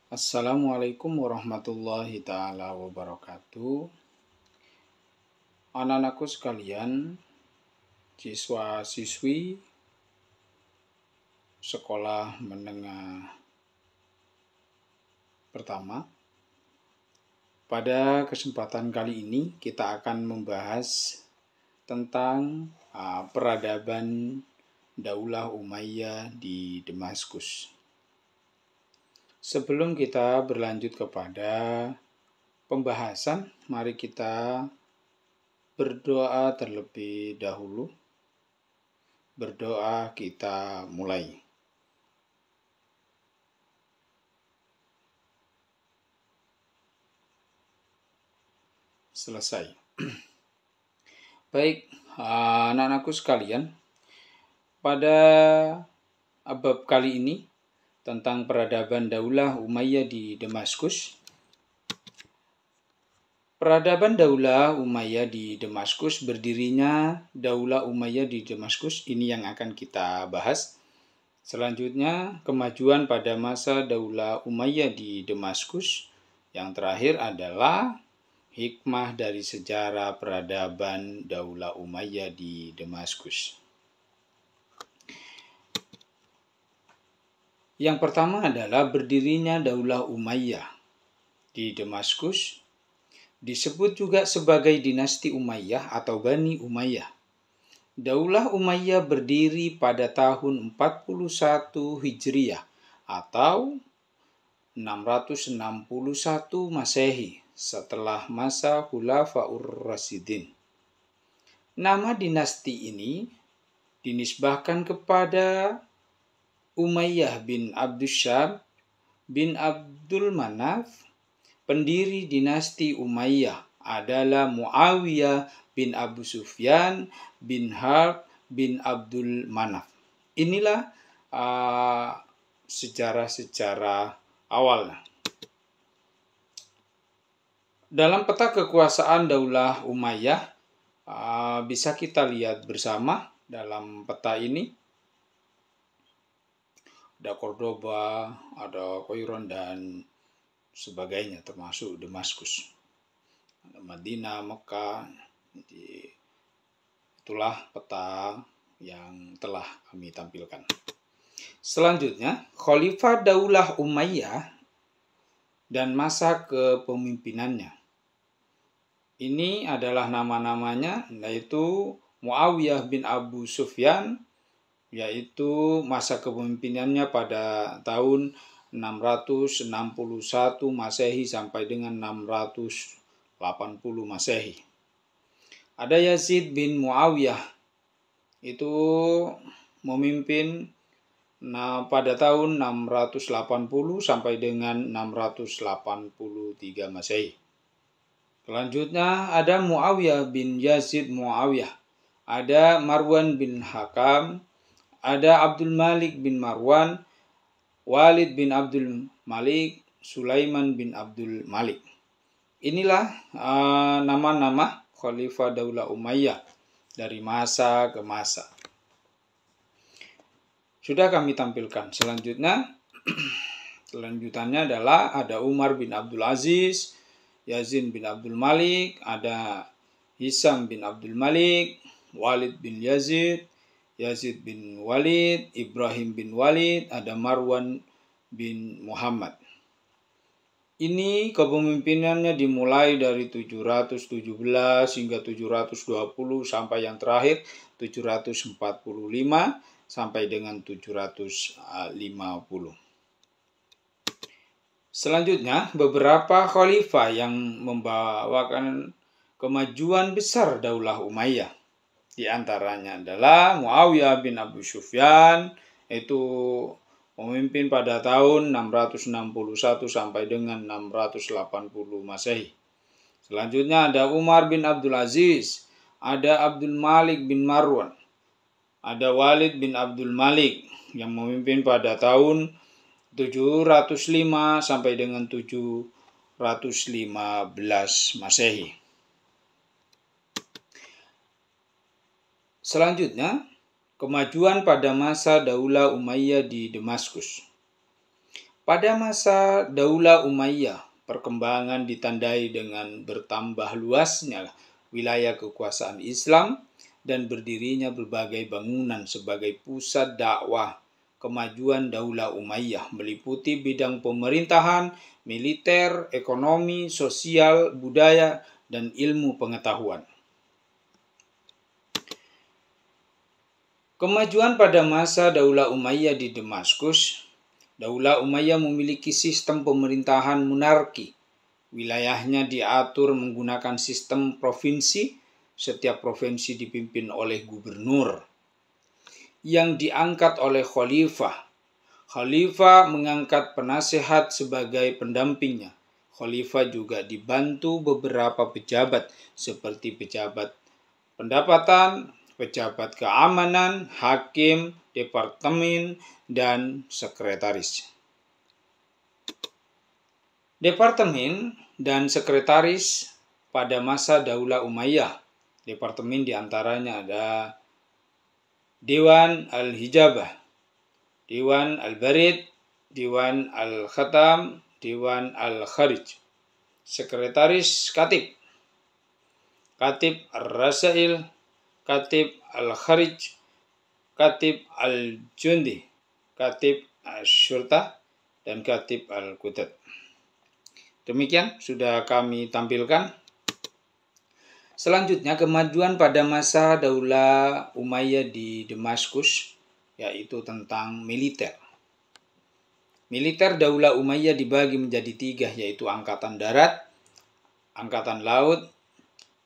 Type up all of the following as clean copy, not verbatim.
Assalamualaikum warahmatullahi taala wabarakatuh. Anak-anakku sekalian, siswa-siswi sekolah menengah pertama. Pada kesempatan kali ini kita akan membahas tentang peradaban Daulah Umayyah di Damaskus. Sebelum kita berlanjut kepada pembahasan, mari kita berdoa terlebih dahulu. Berdoa kita mulai. Selesai. Baik, anak-anakku sekalian, pada bab kali ini tentang peradaban Daulah Umayyah di Damaskus. Peradaban Daulah Umayyah di Damaskus, berdirinya Daulah Umayyah di Damaskus, ini yang akan kita bahas. Selanjutnya, kemajuan pada masa Daulah Umayyah di Damaskus. Yang terakhir adalah hikmah dari sejarah peradaban Daulah Umayyah di Damaskus. Yang pertama adalah berdirinya Daulah Umayyah di Damaskus. Disebut juga sebagai dinasti Umayyah atau Bani Umayyah. Daulah Umayyah berdiri pada tahun 41 Hijriah atau 661 Masehi setelah masa Khulafaur Rasyidin. Nama dinasti ini dinisbahkan kepada Umayyah bin Abdussyam bin Abdul Manaf. Pendiri dinasti Umayyah adalah Muawiyah bin Abu Sufyan bin Harb bin Abdul Manaf. Inilah sejarah-sejarah awalnya. Dalam peta kekuasaan Daulah Umayyah bisa kita lihat bersama dalam peta ini. Ada Cordoba, ada Qoiron dan sebagainya, termasuk Damaskus, Madinah, Mekah. Jadi, itulah peta yang telah kami tampilkan. Selanjutnya, Khalifah Daulah Umayyah dan masa kepemimpinannya. Ini adalah nama-namanya, yaitu Muawiyah bin Abu Sufyan, yaitu masa kepemimpinannya pada tahun 661 Masehi sampai dengan 680 Masehi. Ada Yazid bin Muawiyah, itu memimpin pada tahun 680 sampai dengan 683 Masehi. Selanjutnya ada Muawiyah bin Yazid Muawiyah, ada Marwan bin Hakam, ada Abdul Malik bin Marwan, Walid bin Abdul Malik, Sulaiman bin Abdul Malik. Inilah nama-nama Khalifah Daulah Umayyah dari masa ke masa. Sudah kami tampilkan. Selanjutnya adalah ada Umar bin Abdul Aziz, Yazid bin Abdul Malik, ada Hisam bin Abdul Malik, Walid bin Yazid, Yazid bin Walid, Ibrahim bin Walid, ada Marwan bin Muhammad. Ini kepemimpinannya dimulai dari 717 hingga 720 sampai yang terakhir 745 sampai dengan 750. Selanjutnya, beberapa khalifah yang membawakan kemajuan besar Daulah Umayyah. Di antaranya adalah Muawiyah bin Abu Sufyan, itu memimpin pada tahun 661 sampai dengan 680 Masehi. Selanjutnya ada Umar bin Abdul Aziz, ada Abdul Malik bin Marwan, ada Walid bin Abdul Malik yang memimpin pada tahun 705 sampai dengan 715 Masehi. Selanjutnya, kemajuan pada masa Daulah Umayyah di Damaskus. Pada masa Daulah Umayyah, perkembangan ditandai dengan bertambah luasnya wilayah kekuasaan Islam dan berdirinya berbagai bangunan sebagai pusat dakwah. Kemajuan Daulah Umayyah meliputi bidang pemerintahan, militer, ekonomi, sosial, budaya, dan ilmu pengetahuan. Kemajuan pada masa Daulah Umayyah di Damaskus. Daulah Umayyah memiliki sistem pemerintahan monarki. Wilayahnya diatur menggunakan sistem provinsi. Setiap provinsi dipimpin oleh gubernur yang diangkat oleh khalifah. Khalifah mengangkat penasehat sebagai pendampingnya. Khalifah juga dibantu beberapa pejabat seperti pejabat pendapatan, pejabat keamanan, hakim, departemen, dan sekretaris. Departemen dan sekretaris pada masa Daulah Umayyah. Departemen diantaranya ada Dewan Al-Hijabah, Dewan Al-Barid, Dewan Al-Khatam, Dewan Al-Kharij. Sekretaris Katib, Katib Ar-Rasail, Katib Al-Kharij, Katib Al-Jundi, Katib Al-Syurta, dan Katib Al-Qudat. Demikian sudah kami tampilkan. Selanjutnya kemajuan pada masa Daulah Umayyah di Damaskus, yaitu tentang militer. Militer Daulah Umayyah dibagi menjadi 3, yaitu Angkatan Darat, Angkatan Laut,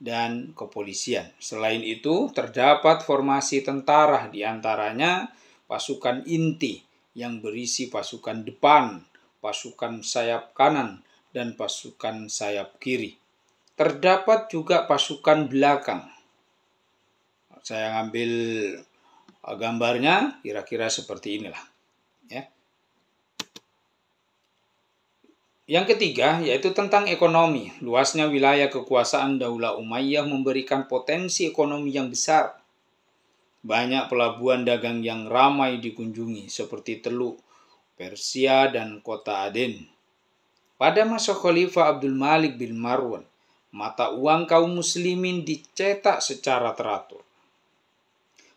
dan kepolisian. Selain itu, terdapat formasi tentara, diantaranya pasukan inti yang berisi pasukan depan, pasukan sayap kanan, dan pasukan sayap kiri. Terdapat juga pasukan belakang. Saya ambil gambarnya, kira-kira seperti inilah. Ya. Yang ketiga, yaitu tentang ekonomi. Luasnya wilayah kekuasaan Daulah Umayyah memberikan potensi ekonomi yang besar. Banyak pelabuhan dagang yang ramai dikunjungi, seperti Teluk Persia dan kota Aden. Pada masa Khalifah Abdul Malik bin Marwan, mata uang kaum muslimin dicetak secara teratur.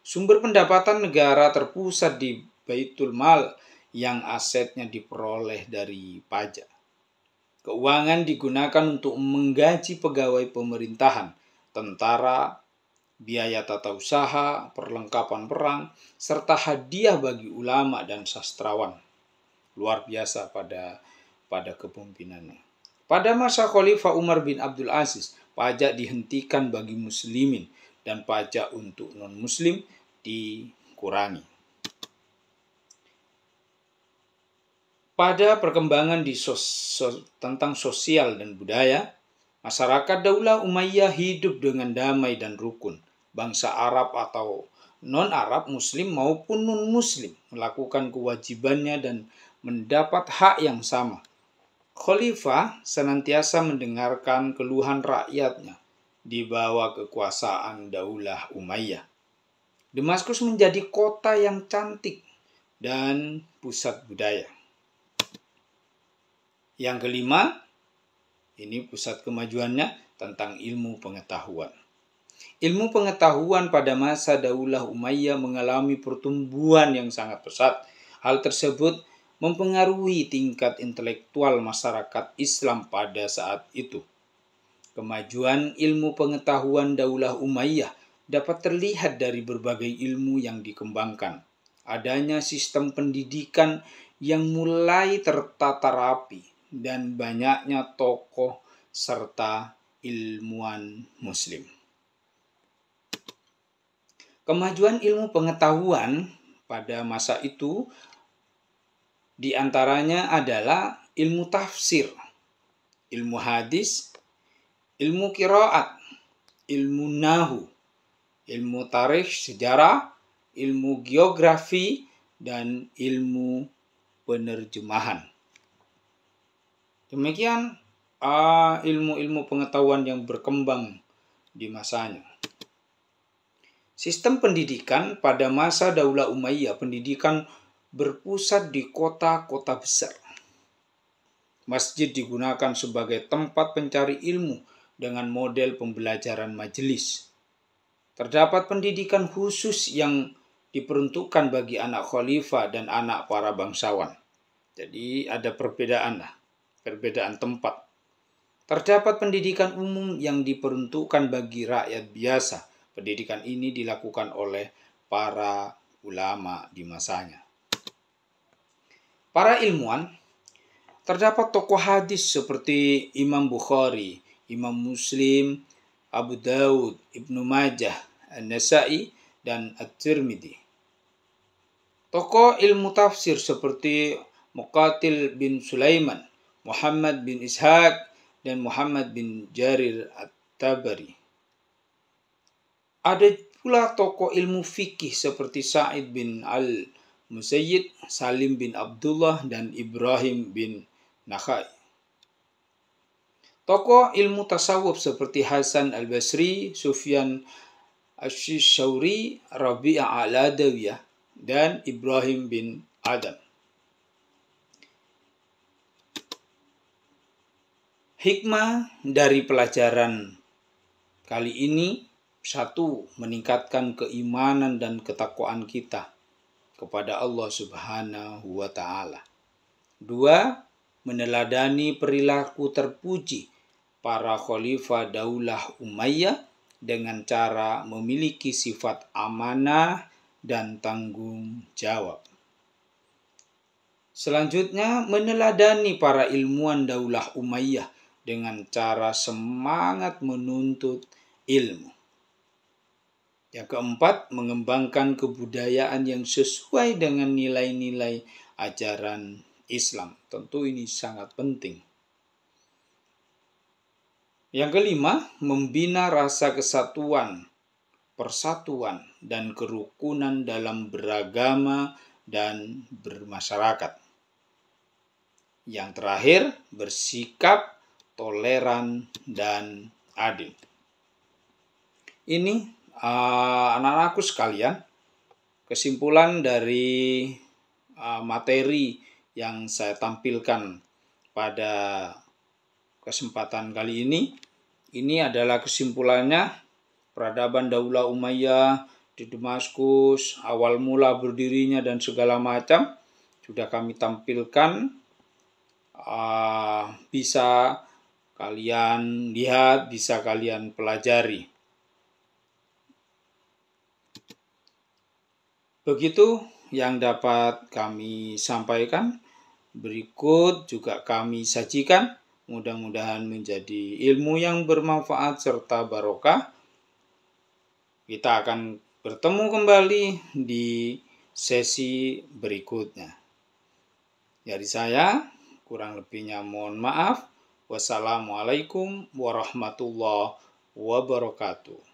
Sumber pendapatan negara terpusat di Baitul Mal yang asetnya diperoleh dari pajak. Keuangan digunakan untuk menggaji pegawai pemerintahan, tentara, biaya tata usaha, perlengkapan perang, serta hadiah bagi ulama dan sastrawan. Luar biasa pada kepemimpinannya. Pada masa Khalifah Umar bin Abdul Aziz, pajak dihentikan bagi muslimin dan pajak untuk non-muslim dikurangi. Pada perkembangan tentang sosial dan budaya, masyarakat Daulah Umayyah hidup dengan damai dan rukun. Bangsa Arab atau non-Arab, Muslim maupun non-Muslim melakukan kewajibannya dan mendapat hak yang sama. Khalifah senantiasa mendengarkan keluhan rakyatnya di bawah kekuasaan Daulah Umayyah. Damaskus menjadi kota yang cantik dan pusat budaya. Yang kelima, ini pusat kemajuannya tentang ilmu pengetahuan. Ilmu pengetahuan pada masa Daulah Umayyah mengalami pertumbuhan yang sangat pesat. Hal tersebut mempengaruhi tingkat intelektual masyarakat Islam pada saat itu. Kemajuan ilmu pengetahuan Daulah Umayyah dapat terlihat dari berbagai ilmu yang dikembangkan. Adanya sistem pendidikan yang mulai tertata rapi dan banyaknya tokoh serta ilmuwan Muslim. Kemajuan ilmu pengetahuan pada masa itu diantaranya adalah ilmu tafsir, ilmu hadis, ilmu qiraat, ilmu nahu, ilmu tarikh sejarah, ilmu geografi, dan ilmu penerjemahan. Demikian ilmu-ilmu pengetahuan yang berkembang di masanya. Sistem pendidikan pada masa Daulah Umayyah, pendidikan berpusat di kota-kota besar. Masjid digunakan sebagai tempat pencari ilmu dengan model pembelajaran majelis. Terdapat pendidikan khusus yang diperuntukkan bagi anak khalifah dan anak para bangsawan. Jadi ada perbedaan tempat. Terdapat pendidikan umum yang diperuntukkan bagi rakyat biasa. Pendidikan ini dilakukan oleh para ulama di masanya. Para ilmuwan, terdapat tokoh hadis seperti Imam Bukhari, Imam Muslim, Abu Dawud, Ibnu Majah, An-Nasa'i, dan At-Tirmidzi. Tokoh ilmu tafsir seperti Muqatil bin Sulaiman, Muhammad bin Ishaq, dan Muhammad bin Jarir At-Tabari. Ada pula tokoh ilmu fikih seperti Sa'id bin Al-Musayyib, Salim bin Abdullah, dan Ibrahim bin Nakhai. Tokoh ilmu tasawuf seperti Hasan Al-Basri, Sufyan Asy-Syauri, Rabi'ah Al-Adawiyah, dan Ibrahim bin Adam. Hikmah dari pelajaran kali ini: 1. Meningkatkan keimanan dan ketakwaan kita kepada Allah Subhanahu wa Ta'ala. 2. Meneladani perilaku terpuji para khalifah Daulah Umayyah dengan cara memiliki sifat amanah dan tanggung jawab. Selanjutnya, meneladani para ilmuwan Daulah Umayyah dengan cara semangat menuntut ilmu. Yang keempat, mengembangkan kebudayaan yang sesuai dengan nilai-nilai ajaran Islam. Tentu ini sangat penting. Yang kelima, membina rasa kesatuan, persatuan, dan kerukunan dalam beragama dan bermasyarakat. Yang terakhir, bersikap toleran dan adil. Ini anak-anakku sekalian, kesimpulan dari materi yang saya tampilkan pada kesempatan kali ini. Ini adalah kesimpulannya. Peradaban Daulah Umayyah di Damaskus, awal mula berdirinya dan segala macam sudah kami tampilkan. Bisa kalian lihat, bisa kalian pelajari. Begitu yang dapat kami sampaikan. Berikut juga kami sajikan. Mudah-mudahan menjadi ilmu yang bermanfaat serta barokah. Kita akan bertemu kembali di sesi berikutnya. Dari saya, kurang lebihnya mohon maaf. Wassalamualaikum warahmatullahi wabarakatuh.